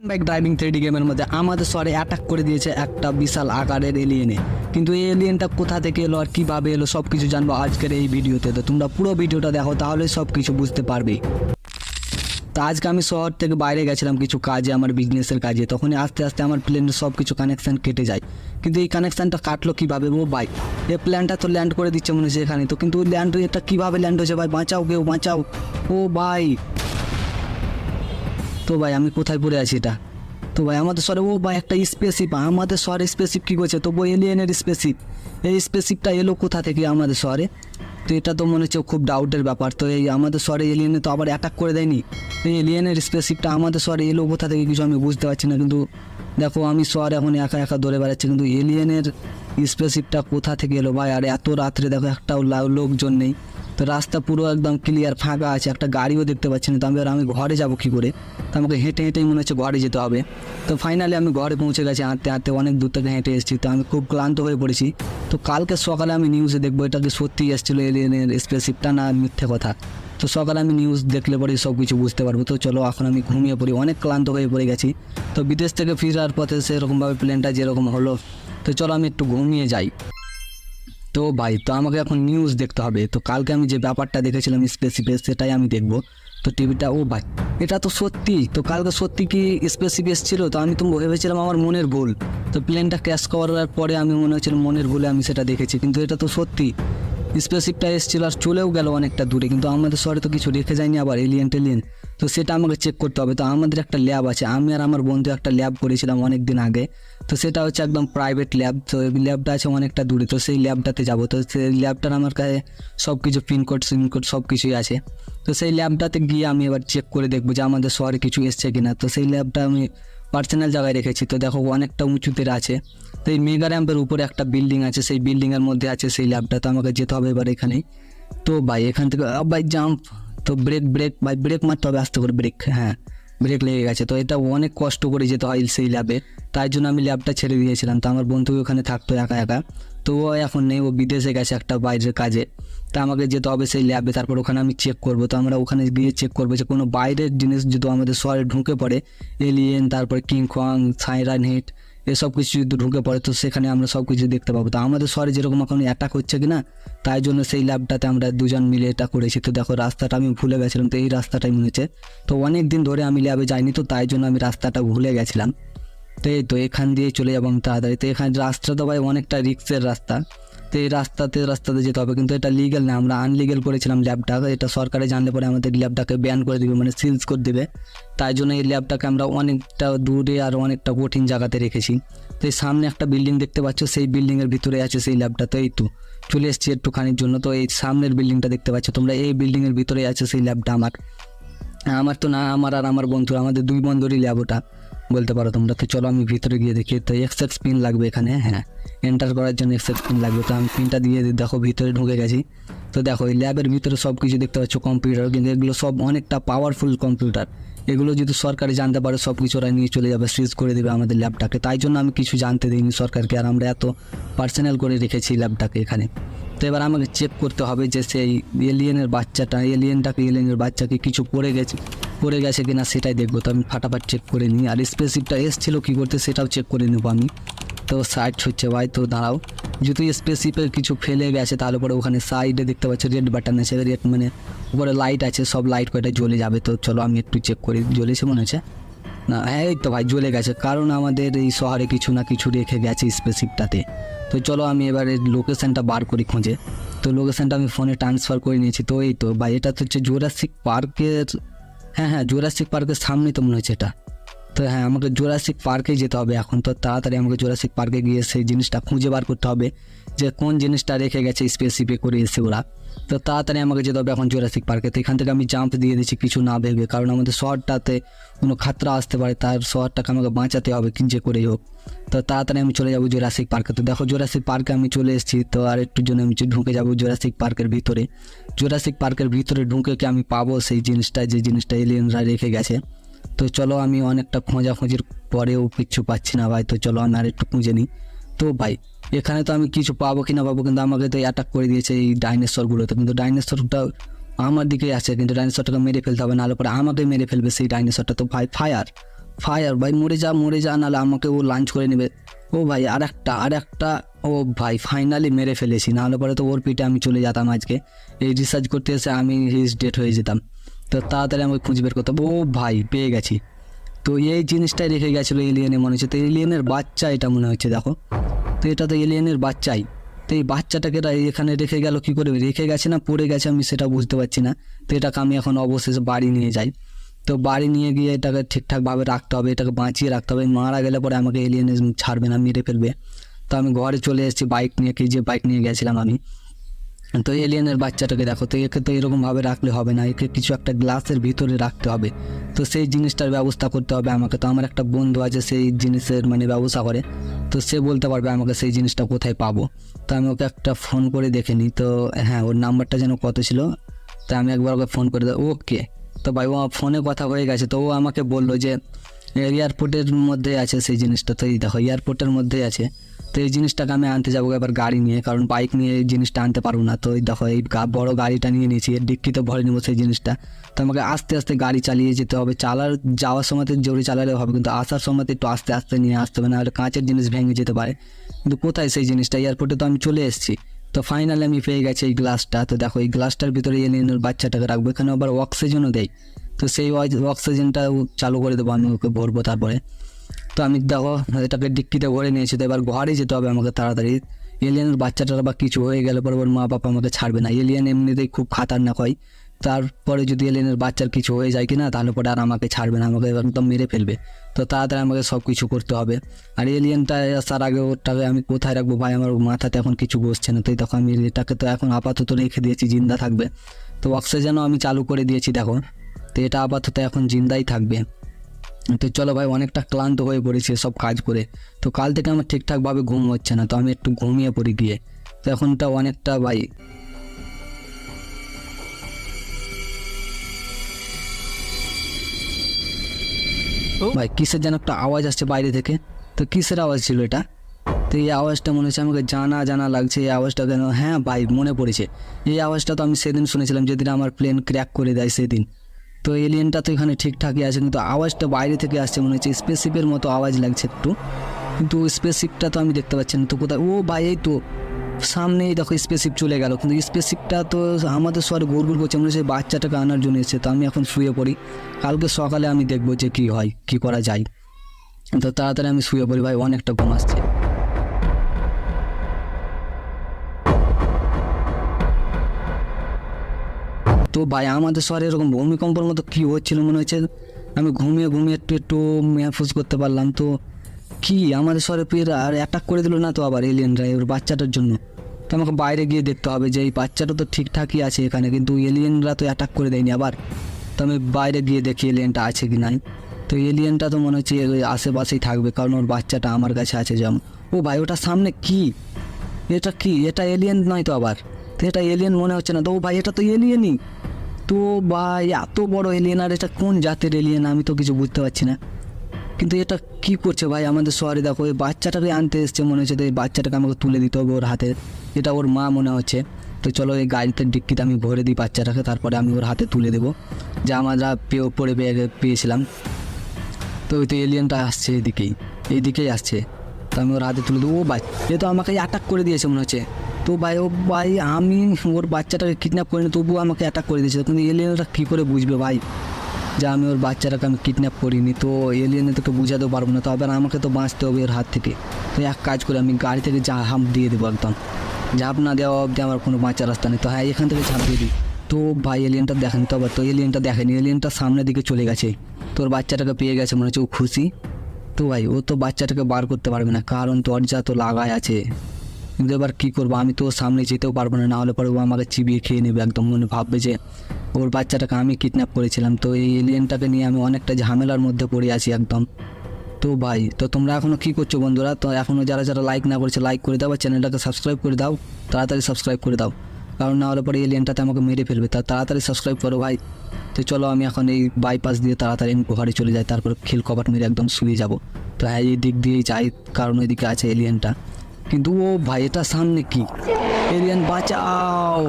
Bike driving 3D গেমের মধ্যে আমাদের শহরে অ্যাটাক করে দিয়েছে একটা বিশাল আকারের এলিয়েনে। কিন্তু এই এলিয়েনটা কোথা থেকে এলো আর কীভাবে এলো সব কিছু জানবো আজকের এই ভিডিওতে। তো তোমরা পুরো ভিডিওটা দেখো, তাহলে সব কিছু বুঝতে পারবে। তো আজকে আমি শহর থেকে বাইরে গেছিলাম কিছু কাজে, আমার বিজনেসের কাজে। তখনই আস্তে আস্তে আমার প্লেনের সব কিছু কানেকশান কেটে যায়। কিন্তু এই কানেকশানটা কাটলো কীভাবে? ও ভাই, এই প্ল্যানটা তো ল্যান্ড করে দিচ্ছে মনে হচ্ছে এখানে। তো কিন্তু ল্যান্ড এটা কীভাবে ল্যান্ড হয়েছে ভাই? বাঁচাও, কেউ বাঁচাও। ও ভাই, তো ভাই আমি কোথায় পড়ে আছি এটা? তো ভাই আমাদের শহরে ও ভাই একটা স্পেসশিপ, আমাদের শহরে স্পেসশিপ কী করছে? তো বই এলিয়েনের স্পেসশিপ, এই স্পেসশিপটা এলো কোথা থেকে আমাদের শহরে? তো এটা তো মনে হচ্ছে খুব ডাউটের ব্যাপার। তো এই আমাদের শহরে এলিয়েনে তো আবার অ্যাটাক করে দেয়নি? এই এলিয়েনের স্পেসশিপটা আমাদের শহরে এলো কোথা থেকে কিছু আমি বুঝতে পারছি না। কিন্তু দেখো আমি শহরে এখন একা একা দৌড়ে বেড়াচ্ছি, কিন্তু এলিয়েনের স্পেসশিপটা কোথা থেকে এলো ভাই? আর এত রাত্রে দেখো একটাও লোকজন নেই। তো রাস্তা পুরো একদম ক্লিয়ার, ফাঁকা আছে, একটা গাড়িও দেখতে পাচ্ছি না। তো আমি ঘরে যাব কী করে? তো আমাকে হেঁটে হেঁটেই মনে হচ্ছে ঘরে যেতে হবে। তো ফাইনালি আমি ঘরে পৌঁছে গেছি হাঁটতে হাঁটতে, অনেক দূর থেকে হেঁটে এসেছি। তো আমি খুব ক্লান্ত হয়ে পড়েছি। তো কালকে সকালে আমি নিউজে দেখবো এটা কি সত্যিই এসেছিলো এলিয়েনের স্পেসশিপটা না মিথ্যে কথা। তো সকালে আমি নিউজ দেখলে পরে সব কিছু বুঝতে পারবো। তো চলো এখন আমি ঘুমিয়ে পড়ি, অনেক ক্লান্ত হয়ে পড়ে গেছি। তো বিদেশ থেকে ফিরার পথে সেরকমভাবে প্লেনটা যেরকম হলো, তো চলো আমি একটু ঘুমিয়ে যাই। তো ভাই, তো আমাকে এখন নিউজ দেখতে হবে। তো কালকে আমি যে ব্যাপারটা দেখেছিলাম স্পেসশিপে, সেটাই আমি দেখবো। তো টিভিটা, ও ভাই এটা তো সত্যি। তো কালকে সত্যি কি স্পেসশিপ এসেছিল? তো আমি তো ভেবেছিলাম আমার মনের ভুল। তো প্লেনটা ক্র্যাশ করার পরে আমি মনে হচ্ছিল মনের ভুলে আমি সেটা দেখেছি, কিন্তু এটা তো সত্যি। স্পেসশিপটা এসেছিল আর চলেও গেল অনেকটা দূরে, কিন্তু আমাদের শহরে তো কিছু রেখে যায়নি আবার এলিয়েন টেলিয়েন। তো সেটা আমাকে চেক করতে হবে। তো আমাদের একটা ল্যাব আছে, আমি আর আমার বন্ধু একটা ল্যাব করেছিলাম অনেক দিন আগে। তো সেটা হচ্ছে একদম প্রাইভেট ল্যাব। তো এই ল্যাবটা আছে অনেকটা দূরে। তো সেই ল্যাবটাতে যাবো। তো সেই ল্যাবটার আমার কাছে সব কিছু পিনকোড সিনকোড সব কিছুই আছে। তো সেই ল্যাবটাতে গিয়ে আমি এবার চেক করে দেখবো যে আমাদের শহরে কিছু এসছে কিনা। তো সেই ল্যাবটা আমি পার্সোনাল জায়গায় রেখেছি। তো দেখো অনেকটা উঁচুতে আছে। তো এই মেগা র্যাম্পের উপরে একটা বিল্ডিং আছে, সেই বিল্ডিংয়ের মধ্যে আছে সেই ল্যাবটা। তো আমাকে যেতে হবে এবার এখানেই। তো ভাই এখান থেকে ভাই জাম্প, তো ব্রেক ভাই, ব্রেক মারতে হবে আস্তে করে, ব্রেক, হ্যাঁ ব্রেক লেগে গেছে। তো এটা অনেক কষ্ট করে যেতে হয় সেই ল্যাবে, তাই জন্য আমি ল্যাবটা ছেড়ে দিয়েছিলাম। তো আমার বন্ধু ওখানে থাকতো একা একা। তো ও এখন নেই, ও বিদেশে গেছে একটা বাইরের কাজে। তা আমাকে যেতে হবে সেই ল্যাবে, তারপর ওখানে আমি চেক করব। তো আমরা ওখানে গিয়ে চেক করবো যে কোনো বাইরের জিনিস যদি আমাদের শহরে ঢুকে পড়ে, এলিয়েন, তারপর কিংকং, সাইরান হিট, এসব কিছু যদি ঢুকে পড়ে, তো সেখানে আমরা সব কিছু দেখতে পাবো। তো আমাদের শহরে যেরকম এখন অ্যাটাক হচ্ছে কিনা, তাই জন্য সেই ল্যাবটাতে আমরা দুজন মিলে এটা করেছি। তো দেখো রাস্তাটা আমি ভুলে গেছিলাম, তো এই রাস্তাটাই মনে হচ্ছে। তো অনেক দিন ধরে আমি ল্যাবে যাইনি, তো তাই জন্য আমি রাস্তাটা ভুলে গেছিলাম। তো এই তো এখান দিয়ে চলে যাবো আমি তাড়াতাড়ি। তো এখানে রাস্তাটা তো ভাই অনেকটা রিক্সের রাস্তা। তো এই রাস্তাতে যেতে হবে, কিন্তু এটা লিগ্যাল না, আমরা আনলিগ্যাল করেছিলাম ল্যাবটা। এটা সরকারে জানলে পরে আমাদের ল্যাবটাকে ব্যান করে দেবে, মানে সিলস করে দেবে। তাই জন্য এই ল্যাবটাকে আমরা অনেকটা দূরে আর অনেকটা কঠিন জায়গাতে রেখেছি। তো এই সামনে একটা বিল্ডিং দেখতে পাচ্ছ, সেই বিল্ডিংয়ের ভিতরে আছে সেই ল্যাবটা। তো এই তো চলে এসেছি একটুখানির জন্য। তো এই সামনের বিল্ডিংটা দেখতে পাচ্ছ তোমরা, এই বিল্ডিংয়ের ভিতরে আছে সেই ল্যাবটা। আমার তো না, আমার আর আমার বন্ধুর, আমাদের দুই বন্ধুরই ল্যাব ওটা বলতে পারো তোমরা। তো চলো আমি ভিতরে গিয়ে দেখি। তো এক্সেস পিন লাগবে এখানে, হ্যাঁ এন্টার করার জন্য এক্সেস পিন লাগবে। তো আমি পিনটা দিয়ে দেখো ভিতরে ঢুকে গেছি। তো দেখো এই ল্যাবের ভিতরে সব কিছু দেখতে পাচ্ছ কম্পিউটার, কিন্তু এগুলো সব অনেকটা পাওয়ারফুল কম্পিউটার। এগুলো যদি সরকারে জানতে পারে সব কিছু ওরা নিয়ে চলে যাবে, সিজ করে দেবে আমাদের ল্যাবটাকে। তাই জন্য আমি কিছু জানতে দিইনি সরকারকে, আর আমরা এত পার্সোনাল করে রেখেছি ল্যাবটাকে এখানে। তো এবার আমাকে চেক করতে হবে যে সেই এলিয়েনের বাচ্চাকে কিছু পড়ে গেছে কিনা সেটাই দেখবো। তো আমি ফাটাফাট চেক করে নিই, আর স্পেসশিপটা এসেছিলো কী করতে সেটাও চেক করে নেবো আমি। তো সাইড হচ্ছে ভাই, তো দাঁড়াও, যদি স্পেসশিপের কিছু ফেলে গেছে তাহলে পরে ওখানে সাইডে দেখতে পাচ্ছি রেড বাটন আছে, রেড মানে উপরে লাইট আছে, সব লাইট কয়টা জ্বলে যাবে। তো চলো আমি একটু চেক করি, জ্বলেছে মনে হচ্ছে না, হ্যাঁ এই তো ভাই জ্বলে গেছে, কারণ আমাদের এই শহরে কিছু না কিছু রেখে গেছে স্পেসশিপটাতে। তো চলো আমি এবারে লোকেশানটা বার করি খুঁজে। তো লোকেশানটা আমি ফোনে ট্রান্সফার করে নিয়েছি। তো এই তো ভাই এটা তো হচ্ছে জুরাসিক পার্কের, হ্যাঁ জুরাসিক পার্কের সামনেই তো মনে হচ্ছে এটা। তো হ্যাঁ আমাকে জুরাসিক পার্কে যেতে হবে এখন। তো তাড়াতাড়ি আমাকে জুরাসিক পার্কে গিয়ে সেই জিনিসটা খুঁজে বার করতে হবে যে কোন জিনিসটা রেখে গেছে স্পেসশিপে করে এসে ওরা। তো তাড়াতাড়ি আমাকে যেতে হবে এখন জুরাসিক পার্কে। তো এখান থেকে আমি জাম্প দিয়ে দিচ্ছি কিছু না ভেবে, কারণ আমাদের শহরটাতে কোনো খাতরা আসতে পারে, তার শহরটাকে আমাকে বাঁচাতে হবে কি যে করেই হোক। তো তাড়াতাড়ি আমি চলে যাবো জুরাসিক পার্কে। তো দেখো জুরাসিক পার্কে আমি চলে এসেছি। তো আর একটু জন্য আমি ঢুকে যাবো জুরাসিক পার্কের ভিতরে। জুরাসিক পার্কের ভিতরে ঢুকে কি আমি পাবো সেই জিনিসটা, যে জিনিসটা এলিয়েনরা রেখে গেছে? তো চলো আমি অনেকটা খোঁজাখুঁজির পরেও কিচ্ছু পাচ্ছি না ভাই। তো চলো আমি আর একটু খুঁজে নিই। তো ভাই এখানে তো আমি কিছু পাবো কি না পাবো, কিন্তু আমাকে তো অ্যাটাক করে দিয়েছে এই ডাইনোসরগুলোতে। কিন্তু ডাইনোসরটা আমার দিকেই আছে, কিন্তু ডাইনোসরটাকে মেরে ফেলতে হবে, নাহলে পরে আমাকে মেরে ফেলবে সেই ডাইনোসরটা। তো ভাই ফায়ার ভাই, মরে যা নাহলে আমাকে ও লাঞ্চ করে নেবে। ও ভাই আর একটা, ও ভাই ফাইনালি মেরে ফেলেছি, নাহলে পরে তো ওর পিঠে আমি চলে যেতাম আজকে। এই রিসার্চ করতে এসে আমি হিজ ডেট হয়ে যেতাম। তো তাড়াতাড়ি আমাকে খুঁজে বের করতে হবে। ও ভাই পেয়ে গেছি। তো এই জিনিসটাই রেখে গেছিলো এলিয়েনে মনে হচ্ছে। তো এলিয়েনের বাচ্চা এটা মনে হচ্ছে, দেখো তো এটা তো এলিয়েনের বাচ্চাই। তো এই বাচ্চাটাকে এখানে রেখে গেল কী করে, রেখে গেছে না পড়ে গেছে আমি সেটা বুঝতে পারছি না। তো এটাকে আমি এখন অবশেষে বাড়ি নিয়ে যাই। তো বাড়ি নিয়ে গিয়ে এটাকে ঠিকঠাকভাবে রাখতে হবে, এটাকে বাঁচিয়ে রাখতে হবে। মারা গেলে পরে আমাকে এলিয়েন ছাড়বে না, মেরে ফেলবে। তো আমি ঘরে চলে এসেছি বাইক নিয়ে, যে বাইক নিয়ে গেছিলাম আমি। তো এলিয়েনের বাচ্চাটাকে দেখো, তো একে তো এরকমভাবে রাখলে হবে না, একে কিছু একটা গ্লাসের ভিতরে রাখতে হবে। তো সেই জিনিসটার ব্যবস্থা করতে হবে আমাকে। তো আমার একটা বন্ধু আছে সেই জিনিসের ব্যবস্থা করে, তো সে বলতে পারবে আমাকে সেই জিনিসটা কোথায় পাবো। তো আমি ওকে একটা ফোন করে দেখে নিই। তো হ্যাঁ, ওর নাম্বারটা যেন কত ছিল, তো আমি একবার ওকে ফোন করে দেবো। ওকে, তো ভাই ও ফোনে কথা হয়ে গেছে। তো ও আমাকে বললো যে এয়ারপোর্টের মধ্যে আছে সেই জিনিসটা। তো এই দেখো এয়ারপোর্টের মধ্যেই আছে। তো এই জিনিসটাকে আমি আনতে যাবো এবার গাড়ি নিয়ে, কারণ বাইক নিয়ে এই জিনিসটা আনতে পারবো না। তো এই দেখো এই বড় গাড়িটা নিয়ে নিয়েছি, এর ডিক্কিতে ভরে নেবো সেই জিনিসটা। তো আমাকে আস্তে আস্তে গাড়ি চালিয়ে যেতে হবে। যাওয়ার সময়তে জোরে চালালে হবে, কিন্তু আসার সময়তে একটু আস্তে আস্তে নিয়ে আসতে হবে, নাহলে কাঁচের জিনিস ভেঙে যেতে পারে। কিন্তু কোথায় সেই জিনিসটা, এয়ারপোর্টে তো আমি চলে এসেছি। তো ফাইনালি আমি পেয়ে গেছি এই গ্লাসটা। তো দেখো এই গ্লাসটার ভিতরে এলিয়েনের বাচ্চাটাকে রাখবো, এখানে আবার অক্সিজেনও দেয়। তো সেই অক্সিজেনটা চালু করে দেবো, আমি ওকে ভরবো তারপরে। তো আমি দেখো এটাকে ডিক্কিতে ভরে নিয়েছি। তো এবার ঘরে যেতে হবে আমাকে তাড়াতাড়ি। এলিয়েনের বাচ্চাটার বা কিছু হয়ে গেলে পরে ওর মা বাবা আমাকে ছাড়বে না। এলিয়েন এমনিতেই খুব খাতারনাক হয়, তারপরে যদি এলিয়েনের বাচ্চার কিছু হয়ে যায় কি না, তাহলে পরে আর আমাকে ছাড়বে না, আমাকে একদম মেরে ফেলবে। তো তাড়াতাড়ি আমাকে সব কিছু করতে হবে। আর এলিয়েনটা আসার আগে ওটাকে আমি কোথায় রাখবো ভাই, আমার মাথাতে এখন কিছু বসছে না। তো দেখো আমি এটাকে তো এখন আপাতত রেখে দিয়েছি, জিন্দা থাকবে। তো অক্সিজেনও আমি চালু করে দিয়েছি দেখো। তো এটা আপাতত এখন জিন্দাই থাকবে। তো চলো ভাই, অনেকটা ক্লান্ত হয়ে পড়েছি সব কাজ করে। তো কাল থেকে আমার ঠিকঠাকভাবে ঘুম হচ্ছে না, তো আমি একটু ঘুমিয়ে পড়ি গিয়ে। তো এখনটা অনেকটা ভাই ভাই কিসের যেন একটা আওয়াজ আসছে বাইরে থেকে। তো কিসের আওয়াজ ছিল এটা? তো এই আওয়াজটা মনে হচ্ছে আমাকে জানা জানা লাগছে। এই আওয়াজটা কেন, হ্যাঁ ভাই মনে পড়েছে, এই আওয়াজটা তো আমি সেদিন শুনেছিলাম যেদিন আমার প্লেন ক্র্যাক করে দেয় সেদিন। তো এলিয়েনটা তো এখানে ঠিকঠাকই আছে, কিন্তু আওয়াজটা বাইরে থেকে আসছে, মনে হচ্ছে স্পেসশিপের মতো আওয়াজ লাগছে একটু। কিন্তু স্পেসশিপটা তো আমি দেখতে পাচ্ছি না। তো কোথায়? ও ভাই এই তো সামনেই দেখো স্পেসশিপ চলে গেল, কিন্তু স্পেসশিপটা তো আমাদের শহরে ঘুরঘুর করছে, মনে হচ্ছে বাচ্চাটাকে আনার জন্য এসেছে। তো আমি এখন শুয়ে পড়ি, কালকে সকালে আমি দেখবো যে কী হয়, কী করা যায়। তো তাড়াতাড়ি আমি শুয়ে পড়ি ভাই, অনেকটা ঘুম আসছে। তো ভাই আমাদের শহরে এরকম ভূমিকম্পর মতো কী হচ্ছিল মনে হচ্ছে, আমি ঘুমিয়ে ঘুমিয়ে একটু মেহফুজ করতে পারলাম। তো কি আমাদের শহরে ফের আর অ্যাটাক করে দিল না তো আবার এলিয়েনরা ওর বাচ্চাটার জন্য? তো আমাকে বাইরে গিয়ে দেখতে হবে যে এই বাচ্চাটা তো ঠিকঠাকই আছে এখানে, কিন্তু এলিয়েনরা তো অ্যাটাক করে দেয়নি আবার। তো আমি বাইরে গিয়ে দেখি এলিয়েনটা আছে কি নাই। তো এলিয়েনটা তো মনে হচ্ছে ওই আশেপাশেই থাকবে, কারণ ওর বাচ্চাটা আমার কাছে আছে যেমন। ও ভাই ওটা সামনে কি, এটা কি, এটা এলিয়েন নয় তো আবার? তো এটা এলিয়েন মনে হচ্ছে না তো। ও ভাই এটা তো এলিয়েনই তো ভাই, এত বড় এলিয়েন, আর এটা কোন জাতের এলিয়েন আমি তো কিছু বুঝতে পারছি না। কিন্তু এটা কি করছে ভাই আমাদের শহরে? দেখো এই বাচ্চাটাকে আনতে এসছে মনে হচ্ছে, তো এই বাচ্চাটাকে আমাকে তুলে দিতে হবে ওর হাতে। এটা ওর মা মনে হচ্ছে। তো চলো এই গাড়িতে ডিক্কিতে আমি ভরে দিই বাচ্চাটাকে, তারপরে আমি ওর হাতে তুলে দেবো, যা আমরা পেয়েছিলাম। তো ওই তো এলিয়েনটা আসছে এইদিকেই আসছে। তো আমি ওর হাতে তুলে দেবো। ও ভাই এ তো আমাকে অ্যাটাক করে দিয়েছে মনে হচ্ছে। তো ভাই ও ভাই আমি ওর বাচ্চাটাকে কিডন্যাপ করিনি, তবুও আমাকে অ্যাটাক করে দিয়েছে। কিন্তু এলিয়েনটা কী করে বুঝবে ভাই যে আমি ওর বাচ্চাটাকে আমি কিডন্যাপ করিনি? তো এলিয়েনে তোকে বুঝাতেও পারবো না, তো আবার আমাকে তো বাঁচতে হবে ওর হাত থেকে। তো এক কাজ করে আমি গাড়ি থেকে ঝাঁপ দিয়ে দেবো একদম, ঝাঁপ না দেওয়া অবধি আমার কোনো বাঁচার রাস্তা নেই। তো হ্যাঁ এখান থেকে ঝাঁপ দিয়ে দিই। তো ভাই এলিয়েনটা দেখেনি তো আবার, তো এলিয়েনটা দেখেনি, এলিয়েনটা সামনের দিকে চলে গেছে। তোর বাচ্চাটাকে পেয়ে গেছে মনে হচ্ছে, ও খুশি। তো ভাই ও তো বাচ্চাটাকে বার করতে পারবে না, কারণ দরজা তো লাগাই আছে। কিন্তু এবার কী করবো, আমি তো সামনে যেতেও পারবো না, নাহলে পরে ও আমাকে চিবিয়ে খেয়ে নেবে একদম। মনে ভাববে যে ওর বাচ্চাটাকে আমি কিডন্যাপ করেছিলাম। তো এই এলিয়েনটাকে নিয়ে আমি অনেকটা ঝামেলার মধ্যে পড়ে আছি একদম। তো ভাই তো তোমরা এখনও কী করছো বন্ধুরা? তো এখনও যারা যারা লাইক না করেছে লাইক করে দাও, আর চ্যানেলটাকে সাবস্ক্রাইব করে দাও, তাড়াতাড়ি সাবস্ক্রাইব করে দাও, কারণ না হলে পরে এলিয়েনটাতে আমাকে মেরে ফেলবে। তাড়াতাড়ি সাবস্ক্রাইব করো ভাই। তো চলো আমি এখন এই বাইপাস দিয়ে তাড়াতাড়ি ঘরে চলে যাই, তারপর খিল কপাট মেরে একদম শুয়ে যাব। তো হ্যাঁ এই দিক দিয়েই যাই, কারণ ওইদিকে আছে এলিয়েনটা। কিন্তু ও ভাই এটা সামনে কি, এলিয়েন বাঁচাও।